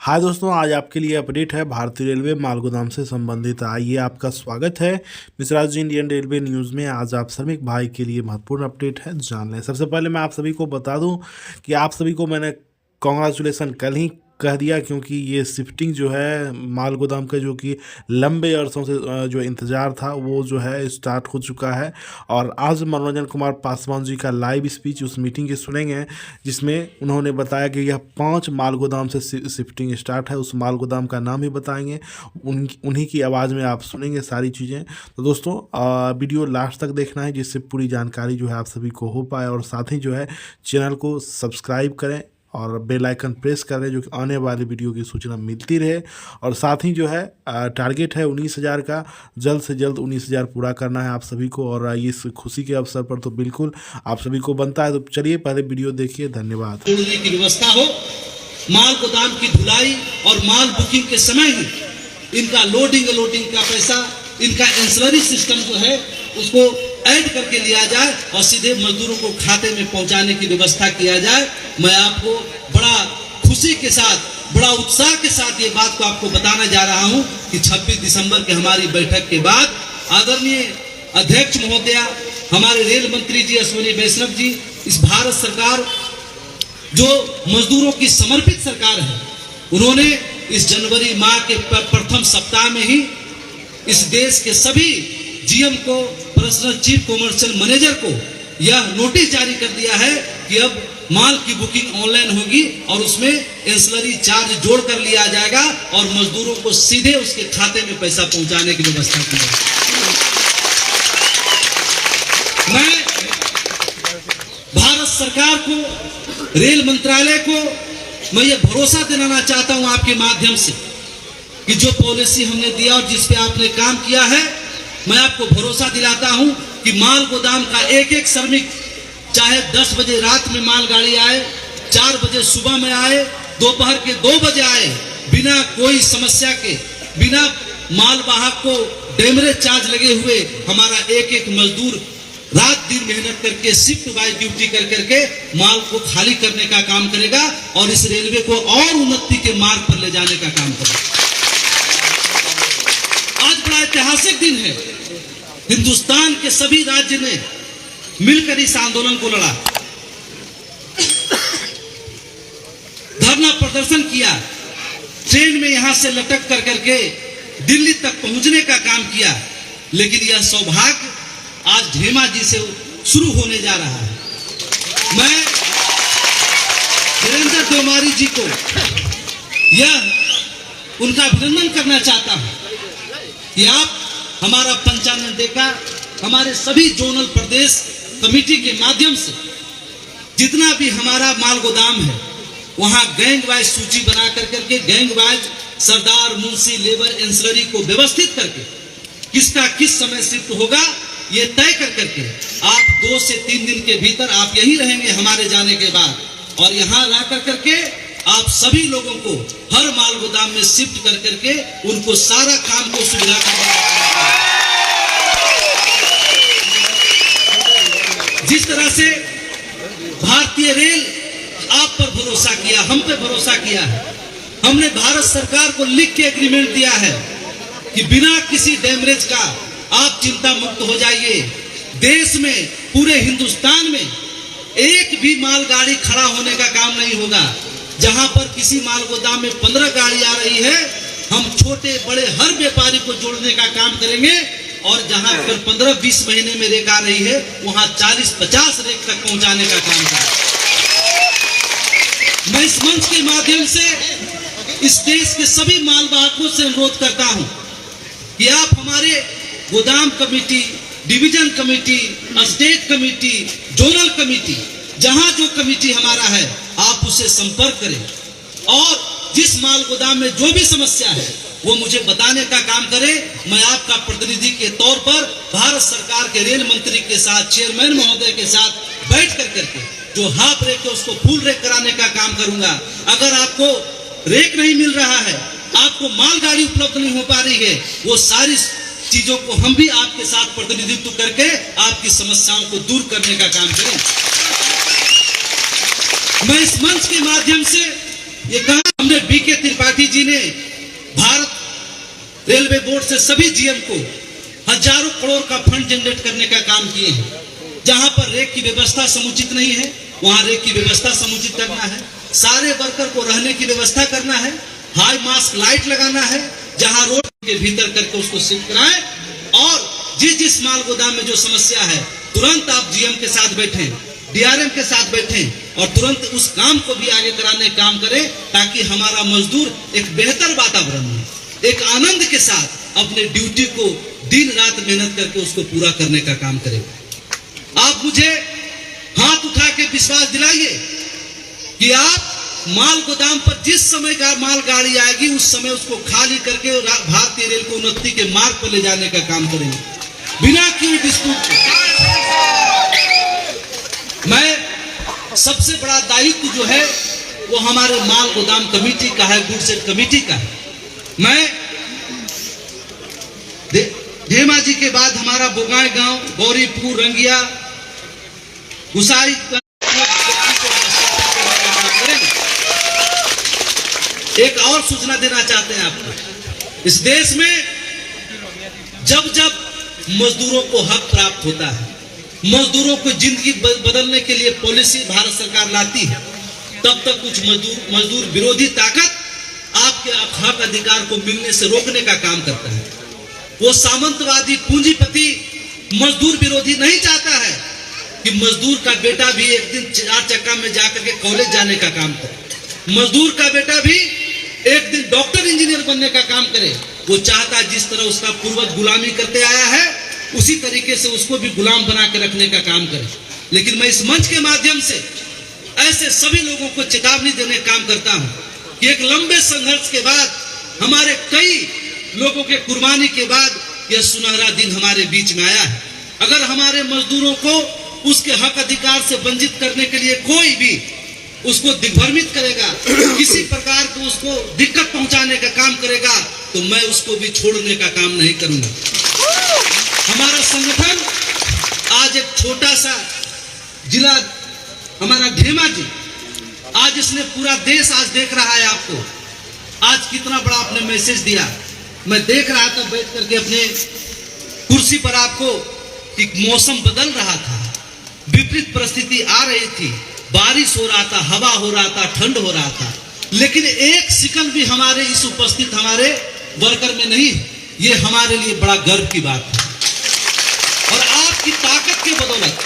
हाय दोस्तों, आज आपके लिए अपडेट है भारतीय रेलवे माल गोदाम से संबंधित। आइए, आपका स्वागत है मिश्राज जी इंडियन रेलवे न्यूज़ में। आज आप श्रमिक भाई के लिए महत्वपूर्ण अपडेट है, जान लें। सबसे पहले मैं आप सभी को बता दूं कि आप सभी को मैंने कॉन्ग्रेचुलेसन कल ही कह दिया, क्योंकि ये शिफ्टिंग जो है माल गोदाम का, जो कि लंबे अरसों से जो इंतज़ार था, वो जो है स्टार्ट हो चुका है। और आज मनोरंजन कुमार पासवान जी का लाइव स्पीच उस मीटिंग के सुनेंगे, जिसमें उन्होंने बताया कि यह 5 माल गोदाम से शिफ्टिंग स्टार्ट है। उस माल गोदाम का नाम ही बताएंगे, उन्हीं की आवाज़ में आप सुनेंगे सारी चीज़ें। तो दोस्तों, वीडियो लास्ट तक देखना है, जिससे पूरी जानकारी जो है आप सभी को हो पाए। और साथ ही जो है चैनल को सब्सक्राइब करें और बेल आइकन प्रेस करें, जो कि आने वाली वीडियो की सूचना मिलती रहे। और साथ ही जो है टारगेट है 19,000 का, जल्द से जल्द 19,000 पूरा करना है आप सभी को। और इस खुशी के अवसर पर तो बिल्कुल आप सभी को बनता है। तो चलिए पहले वीडियो देखिए। धन्यवाद। जोड़ने की व्यवस्था हो, माल गोदाम की ढुलाई और माल बुकिंग के समय ही इनका लोडिंग अनलोडिंग का पैसा, इनका एंसिलरी सिस्टम जो है उसको ऐड करके लिया जाए और सीधे मजदूरों को खाते में पहुंचाने की व्यवस्था किया जाए। मैं आपको बड़ा खुशी के साथ, बड़ा उत्साह के साथ ये बात को आपको बताना जा रहा हूं कि 26 दिसंबर के हमारी बैठक के बाद आदरणीय अध्यक्ष महोदया, हमारे रेल मंत्री जी अश्विनी वैष्णव जी, इस भारत सरकार जो मजदूरों की समर्पित सरकार है, उन्होंने इस जनवरी माह के प्रथम सप्ताह में ही इस देश के सभी जीएम को, पर्सनल चीफ कमर्शियल मैनेजर को यह नोटिस जारी कर दिया है कि अब माल की बुकिंग ऑनलाइन होगी और उसमें एंसिलरी चार्ज जोड़ कर लिया जाएगा और मजदूरों को सीधे उसके खाते में पैसा पहुंचाने की व्यवस्था की जाएगी। मैं भारत सरकार को, रेल मंत्रालय को मैं ये भरोसा दिलाना चाहता हूं आपके माध्यम से कि जो पॉलिसी हमने दिया और जिस पे आपने काम किया है, मैं आपको भरोसा दिलाता हूं कि माल गोदाम का एक एक श्रमिक, चाहे 10 बजे रात में मालगाड़ी आए, 4 बजे सुबह में आए, दोपहर के 2 बजे आए, बिना कोई समस्या के, बिना माल वाहक को डेमरेज चार्ज लगे हुए, हमारा एक एक मजदूर रात दिन मेहनत करके शिफ्ट बाय ड्यूटी कर करके माल को खाली करने का काम करेगा और इस रेलवे को और उन्नति के मार्ग पर ले जाने का काम करेगा। आज बड़ा ऐतिहासिक दिन है। हिंदुस्तान के सभी राज्य ने मिलकर इस आंदोलन को लड़ा, धरना प्रदर्शन किया, ट्रेन में यहां से लटक कर करके दिल्ली तक पहुंचने का काम किया। लेकिन यह सौभाग्य आज ढेमा जी से शुरू होने जा रहा है। मैं वीरेंद्र देवमारी जी को यह उनका अभिनंदन करना चाहता हूं कि आप हमारा 95 का हमारे सभी जोनल प्रदेश कमेटी के माध्यम से जितना भी हमारा माल गोदाम है, वहां गैंग वाइज सूची बना करके, गैंग वाइज सरदार, मुंशी, लेबर, एंसिलरी को व्यवस्थित करके किसका किस समय शिफ्ट होगा ये तय कर करके आप 2 से 3 दिन के भीतर आप यही रहेंगे हमारे जाने के बाद, और यहाँ ला कर करके आप सभी लोगों को हर माल गोदाम में शिफ्ट कर करके उनको सारा काम को सुविधा करने का। जिस तरह से भारतीय रेल आप पर भरोसा किया, हम पे भरोसा किया है, हमने भारत सरकार को लिख के एग्रीमेंट दिया है कि बिना किसी डैमेज का आप चिंता मुक्त हो जाइए। देश में, पूरे हिंदुस्तान में एक भी मालगाड़ी खड़ा होने का काम नहीं होगा। जहां पर किसी माल गोदाम में 15 गाड़ी आ रही है, हम छोटे बड़े हर व्यापारी को जोड़ने का काम करेंगे। और जहां पर 15-20 महीने में रेक आ रही है, वहां 40-50 रेक तक पहुंचाने का काम करेंगे। मैं इस मंच के माध्यम से इस देश के सभी मालवाहकों से अनुरोध करता हूं कि आप हमारे गोदाम committee, division committee, state committee, zonal committee, जहां जो कमेटी हमारा है, आप उससे संपर्क करें और जिस माल गोदाम में जो भी समस्या है वो मुझे बताने का काम करें। मैं आपका प्रतिनिधि के तौर पर भारत सरकार के रेल मंत्री के साथ, चेयरमैन महोदय के साथ बैठ कर करके जो हाफ रेक है उसको फुल रेक कराने का काम करूंगा। अगर आपको रेक नहीं मिल रहा है, आपको मालगाड़ी उपलब्ध नहीं हो पा रही है, वो सारी चीजों को हम भी आपके साथ प्रतिनिधित्व करके आपकी समस्याओं को दूर करने का काम करें। मैं इस मंच के माध्यम से ये कहा हमने बीके त्रिपाठी जी ने भारत रेलवे बोर्ड से सभी जीएम को हजारों करोड़ का फंड जनरेट करने का काम किए हैं। जहां पर रेक की व्यवस्था समुचित नहीं है वहां रेक की व्यवस्था समुचित करना है, सारे वर्कर को रहने की व्यवस्था करना है, हाई मास्क लाइट लगाना है, जहां रोड के भीतर करके उसको शिफ्ट कराएं, और जिस माल गोदाम में जो समस्या है तुरंत आप जीएम के साथ बैठें, डीआरएम के साथ बैठें और तुरंत उस काम को भी आगे कराने का काम करें, ताकि हमारा मजदूर एक बेहतर वातावरण में एक आनंद के साथ अपने ड्यूटी को दिन रात मेहनत करके उसको पूरा करने का काम करे। आप मुझे हाथ उठा के विश्वास दिलाइए कि आप माल गोदाम पर जिस समय का माल गाड़ी आएगी उस समय उसको खाली करके भारतीय रेल को उन्नति के मार्ग पर ले जाने का काम करेंगे बिना किसी डिस्प्यूट के। मैं सबसे बड़ा दायित्व जो है वो हमारे माल गोदाम कमेटी का है, गुड सेट कमेटी का है। मैं धेमा जी के बाद हमारा बोगाई गांव, गौरीपुर, रंगिया, गुसाई एक और सूचना देना चाहते हैं आपको। इस देश में जब जब मजदूरों को हक प्राप्त होता है, मजदूरों को जिंदगी बदलने के लिए पॉलिसी भारत सरकार लाती है, तब तक कुछ मजदूर विरोधी ताकत आपके हक अधिकार को मिलने से रोकने का काम करता है। वो सामंतवादी पूंजीपति मजदूर विरोधी नहीं चाहता है कि मजदूर का बेटा भी एक दिन 4 चक्का में जाकर के कॉलेज जाने का काम करे, मजदूर का बेटा भी एक दिन डॉक्टर इंजीनियर बनने का काम करे। वो चाहता है जिस तरह उसका पूर्वज गुलामी करते आया है उसी तरीके से उसको भी गुलाम बना के रखने का काम करे। लेकिन मैं इस मंच के माध्यम से ऐसे सभी लोगों को चेतावनी देने का काम करता हूं कि एक लंबे संघर्ष के बाद, हमारे कई लोगों के कुर्बानी के बाद यह सुनहरा दिन हमारे बीच में आया है। अगर हमारे मजदूरों को उसके हक अधिकार से वंचित करने के लिए कोई भी उसको दिग्भ्रमित करेगा, किसी प्रकार को उसको दिक्कत पहुंचाने का काम करेगा, तो मैं उसको भी छोड़ने का काम नहीं करूंगा। हमारा संगठन आज एक छोटा सा जिला, हमारा धेमा जी, आज इसने पूरा देश आज देख रहा है आपको। आज कितना बड़ा आपने मैसेज दिया, मैं देख रहा था बैठ करके अपने कुर्सी पर आपको कि मौसम बदल रहा था, विपरीत परिस्थिति आ रही थी, बारिश हो रहा था, हवा हो रहा था, ठंड हो रहा था, लेकिन एक सेकंड भी हमारे इस उपस्थित हमारे वर्कर में नहीं। ये हमारे लिए बड़ा गर्व की बात है और आपकी ताकत के बदौलत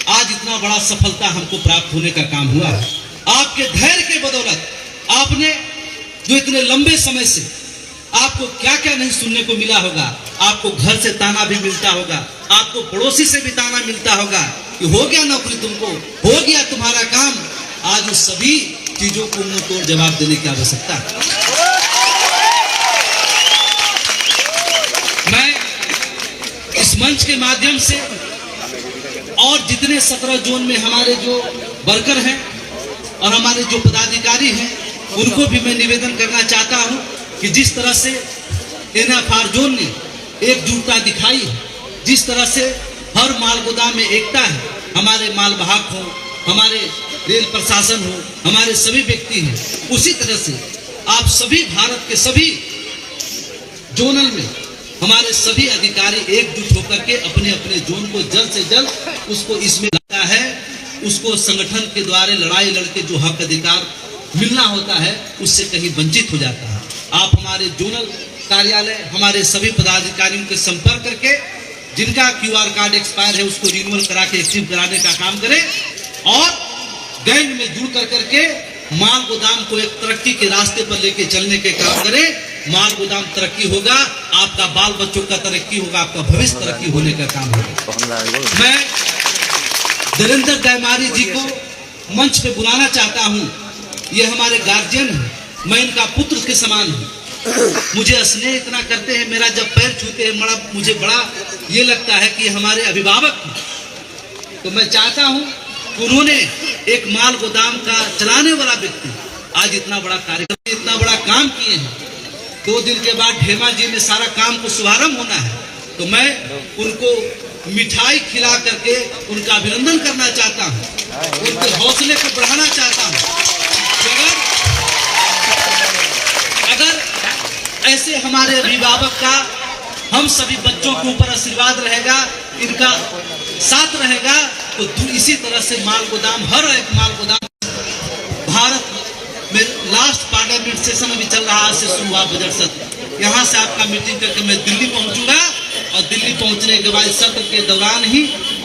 आज इतना बड़ा सफलता हमको प्राप्त होने का काम हुआ है। आपके धैर्य के बदौलत आपने जो इतने लंबे समय से आपको क्या क्या नहीं सुनने को मिला होगा, आपको घर से ताना भी मिलता होगा, आपको पड़ोसी से भी ताना मिलता होगा कि हो गया नौकरी, तुमको हो गया तुम्हारा काम। आज उस सभी चीजों को मुंह तोड़ जवाब देने की आवश्यकता है। मैं इस मंच के माध्यम से और जितने 17 जोन में हमारे जो वर्कर हैं और हमारे जो पदाधिकारी हैं उनको भी मैं निवेदन करना चाहता हूं कि जिस तरह से एनएफआर जोन ने एकजुटता दिखाई है, जिस तरह से हर माल गोदाम में एकता है, हमारे माल वाहक हो, हमारे रेल प्रशासन हो, हमारे सभी व्यक्ति हैं, उसी तरह से आप सभी भारत के सभी जोनल में हमारे सभी अधिकारी एकजुट होकर के अपने अपने जोन को जल्द से जल्द उसको इसमें लगता है, उसको संगठन के द्वारा लड़ाई लड़के जो हक अधिकार मिलना होता है उससे कहीं वंचित हो जाता है। आप हमारे जोनल कार्यालय, हमारे सभी पदाधिकारियों के संपर्क करके जिनका QR कार्ड एक्सपायर है उसको रिन्यूअल करा के एक्टिव कराने का काम करें और गैंग में जुड़ कर करके माल गोदाम को एक तरक्की के रास्ते पर लेके चलने के काम करें। माल गोदाम तरक्की होगा, आपका बाल बच्चों का तरक्की होगा, आपका भविष्य तरक्की होने का काम होगा। मैं धीरेन्द्र दयमारी जी को मंच पे बुलाना चाहता हूँ। ये हमारे गार्जियन हैं, मैं इनका पुत्र के समान हूँ, मुझे स्नेह इतना करते हैं, मेरा जब पैर छूते हैं मुझे बड़ा ये लगता है कि हमारे अभिभावक हैं। तो मैं चाहता हूँ उन्होंने एक माल गोदाम का चलाने वाला व्यक्ति आज इतना बड़ा कार्यक्रम, इतना बड़ा काम किए हैं। 2 दिन के बाद धेमा जी में सारा काम को शुभारंभ होना है, तो मैं उनको मिठाई खिला करके उनका अभिनंदन करना चाहता हूँ, उनके हौसले को बढ़ाना चाहता हूँ। ऐसे हमारे अभिभावक का हम सभी बच्चों के ऊपर आशीर्वाद रहेगा, इनका साथ रहेगा, तो इसी तरह से माल गोदाम, हर एक माल गोदाम भारत में लास्ट पार्लियामेंट सेशन अभी चल रहा है, से शुरू हुआ बजट सत्र। यहाँ से आपका मीटिंग करके मैं दिल्ली पहुंचूंगा और दिल्ली पहुंचने के बाद सत्र के दौरान ही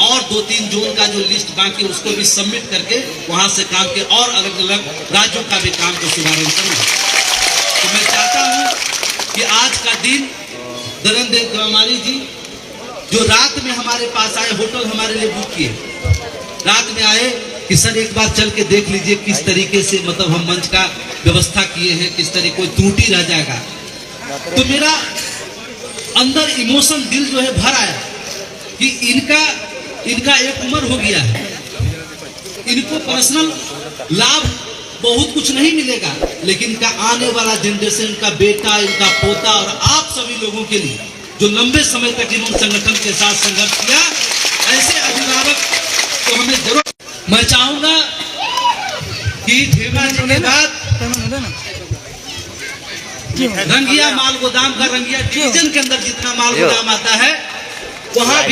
और 2-3 जोन का जो लिस्ट बाकी उसको भी सबमिट करके वहां से काम के और अलग अलग राज्यों का भी काम को शुभारंभ करूंगा। तो मैं चाहता हूं कि आज का दिन धर्मेंद्र ग्रामारी जी जो रात में हमारे पास आए, होटल हमारे लिए बुक किए, रात में आए कि सर एक बार चल के देख लीजिए किस तरीके से मतलब हम मंच का व्यवस्था किए हैं, किस तरीके कोई त्रुटि रह जाएगा। तो मेरा अंदर इमोशन, दिल जो है भर आया कि इनका एक उम्र हो गया है, इनको पर्सनल लाभ बहुत कुछ नहीं मिलेगा, लेकिन इनका आने वाला जनरेशन, इनका बेटा, इनका पोता और आप सभी लोगों के लिए जो लंबे समय तक इन्होंने संगठन के साथ संघर्ष किया, ऐसे अभिभावक तो हमें जरूर। मैं चाहूंगा कि ठेमा जी के बाद रंगिया माल गोदाम का, रंगिया डिवीजन के अंदर जितना माल गोदाम आता है वहां भी